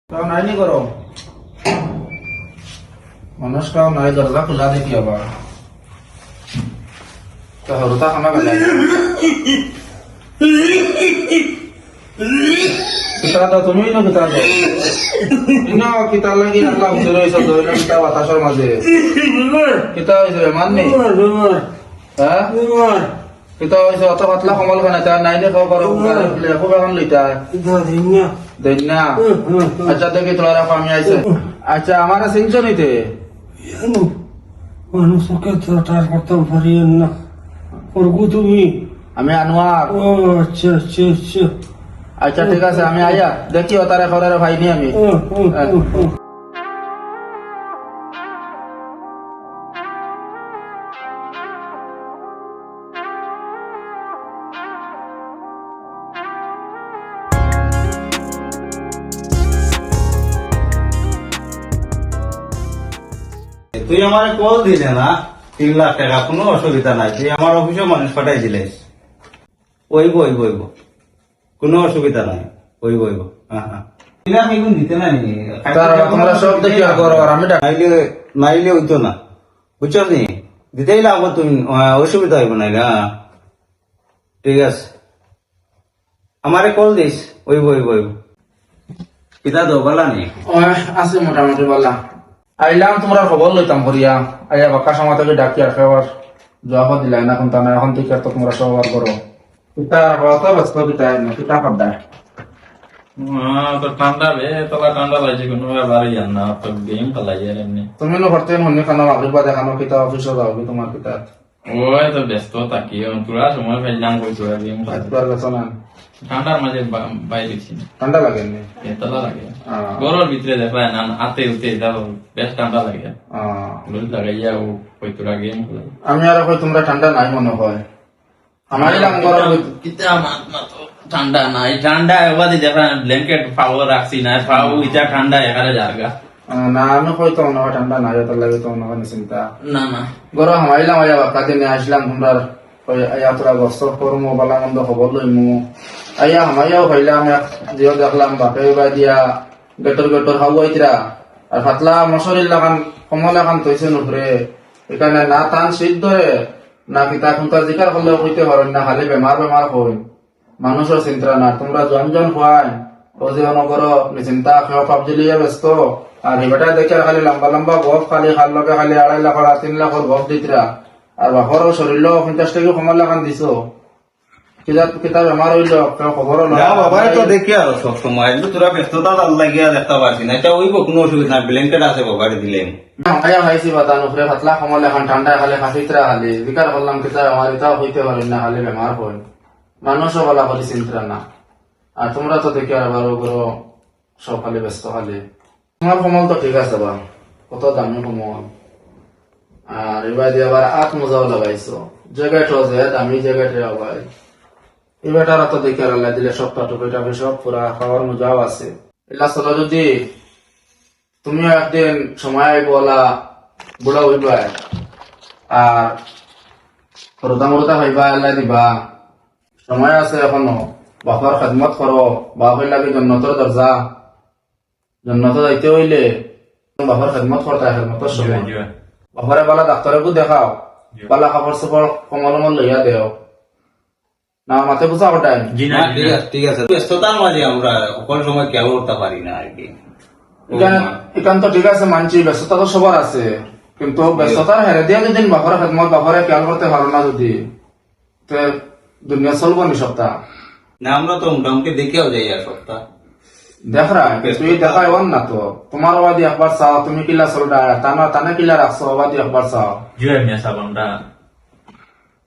তাও নাই নি করো মানুষটাও নাই দরজা খোলা দেখি আবার হরতা খানা গেল কিতা দাও তুমি না কিতা দাও না কিতা লাগি আল্লাহ হুজুর হইছে দইনা কিতা বাতাসের মাঝে কিতা হইছে মান নেই হ্যাঁ কিতা হইছে অত পাতলা কমল খানা তা নাই দেখো করো খুব এখন লইতা দইনা আচ্ছা দেখি তোরা আমি আইছে আচ্ছা আমার সিনছো নিতে মানুষকে তার করতে পারি না করবো তুমি আমি আনোয়ার ও আচ্ছা আচ্ছা আচ্ছা আচ্ছা ঠিক আছে আমি আইয়া দেখি ও তারা খবরের ভাইনি আমি তুই আমার কল দিলে না 3 লাখ টাকা, কোনো অসুবিধা নাই, তুই আমার অফিসে মানুষ পাঠাই দিলেস, ওইব ওইব ওইব, কোনো অসুবিধা নাই, ওইব ওইব। হ্যাঁ হ্যাঁ এখন দিতে নাই তোমরা সব দেখি করো আর আমি নাইলে হইতো না, বুঝছো নি, দিতেই লাগবো, তুমি অসুবিধা হইব না। হ্যাঁ ঠিক আছে, আমারে কল দিস, ওইব ওইব ওইব। কিতা দো বলা নি আছে মোটামুটি বললাম আইলাম তোমরা খবর লইতাম করিয়া আইয়া বাক্কা সময় থেকে ডাকি আর খাবার জবাব দিলাই না এখন তা না এখন থেকে তো তোমরা সবার করো পিতা কত ব্যস্ত পিতা না পিতা খাবার তো ঠান্ডা রে তোলা ঠান্ডা লাগছে কোনো বাড়ি যান না তো গেম খেলাই আর এমনি তুমি নো করতে মনে খানা মাগরিবা দেখানো পিতা অফিসে যাও কি তোমার পিতা ওই তো ব্যস্ত থাকি তোরা সময় ফেললাম কই তোরা গেম খেলাই আজবার গেছো না ঠান্ডার মাঝে বাইরে ছি ঠান্ডা লাগে নি এতলা লাগে গরমের ভিতরে দেখবা না আতে উঠে যাও বেশ ঠান্ডা লাগে লুল লাগাইয়া ও কই তোরা গেম খেলাই আমি আর কই তোমরা ঠান্ডা নাই মনে হয় আমার ইলাম গরম কিতা মাত মাত ঠান্ডা নাই ঠান্ডা এবারে দেখা ব্ল্যাঙ্কেট পাওয়ার রাখছি না পাও ইটা ঠান্ডা এখানে জায়গা না আমি কই তো মনে হয় ঠান্ডা নাই তো লাগে তো মনে হয় চিন্তা না না গরম হামাইলাম আইয়া বাক্কা দিনে আসলাম তোমরা আইয়া তোরা গস্ত করমু বালা মন্দ খবর লইমু আইয়া হামাইয়াও খাইলাম জিও দেখলাম বাপে বা দিয়া গেটর গেটর হাওয়াইতরা আর ফাতলা মশরির লাগান কমল লাগান তৈছে নুপুরে এখানে না টান শীত ধরে না কিতা খুঁতা জিকার করলেও কইতে পারেন না খালি বেমার বেমার হই মানুষের চিন্তা না তোমরা জন খুয়াই ও যে অনগর চিন্তা খেয়ে পাবজি লিয়ে ব্যস্ত আর এবারটা দেখে খালি লম্বা লম্বা গপ খালি খাল লগে খালি 2.5 লাখ আর 3 লাখের গপ দিতরা আর বাপর শরীর 50 টাকা কমার লাগান দিছ কিতাব বেমার হইল খবর বাবা তো দেখি আর সব সময় তোরা ব্যস্ততা লাগিয়া দেখতে পারছি না, এটা ওইব, কোনো অসুবিধা না, ব্ল্যাঙ্কেট আছে বাবারে দিলেন আয়া ভাইছি বাতান উপরে পাতলা কমল এখন ঠান্ডা খালি খাসিতরা খালি বিকার করলাম কিতাব আমার এটাও হইতে পারেন না খালি বেমার হয় মানুষও বলা করি চিন্তা না আর তোমরা তো দেখি আর আবার ওগুলো সব খালি ব্যস্ত খালি তোমার কমল তো ঠিক আছে বা কত দামি কমল আর এবার দিয়ে আবার মোজাও লাগাইছো জ্যাকেট যে দামি জ্যাকেট আবার এবার তো দেখি আর আল্লাহ দিলে সব টাটুপিটা সব পুরা খাওয়ার মজাও আছে এলা চলো যদি তুমি একদিন সময় বলা বুড়া হইবা আর রোদা মরদা হইবা আল্লাহ দিবা সময় আছে এখনো বাপার খেদমত করো বাপের লাগে জন্নতর দরজা জন্নত যাইতে হইলে বাপার খেদমত করতে খেদমতর সময় বাপারে বালা ডাক্তারকে দেখাও বালা কাপড় চাপড় কমল মল লইয়া দেও না মাথে বুঝা ওটাই ঠিক আছে, ব্যস্ততার মাঝে আমরা সকল সময় কেউ করতে পারি না আর কি। এখান তো ঠিক আছে মানছি ব্যস্ততা তো সবার আছে কিন্তু ব্যস্ততার হেরে দিয়ে যদি বাপরে খেদমত বাপরে খেয়াল করতে পারো না যদি দুনিয়া চলবো নি সপ্তাহ না, আমরা তো মোটামুটি দেখেও যাই আর সপ্তাহ দেখরা তুই দেখাই ওন না তো তোমার বাদি একবার চাও তুমি কিলা চলটা টানা কিলা রাখছো বাদি একবার চাও জুয়ে মিয়া সাবনটা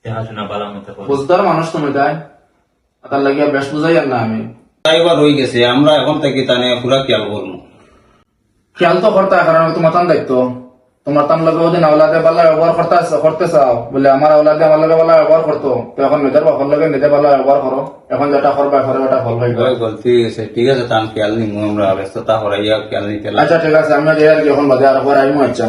দেখাশোনা পালা মতো বুঝদার মানুষ তুমি তাই তার লাগিয়া বেশ বুঝাই আর না আমি এবার হয়ে গেছে, আমরা এখন থেকে তানে পুরা খেয়াল করবো। খেয়াল তো করতে কারণ তোমার তান দায়িত্ব তোমার তান লগে ওদিন আওলাদে বালা ব্যবহার করতে চাও বলে আমার আওলাদে আমার লগে বালা ব্যবহার করতো তো এখন নিজের বাপর লগে নিজে বালা ব্যবহার করো এখন যেটা করবা ঘরে ওটা ফল পাইবা ঠিক আছে, তান খেয়াল নিমু আমরা, ব্যস্ততা হরাইয়া খেয়াল নিতে আচ্ছা ঠিক আছে আমি এখন বাদে আর আইমু আচ্ছা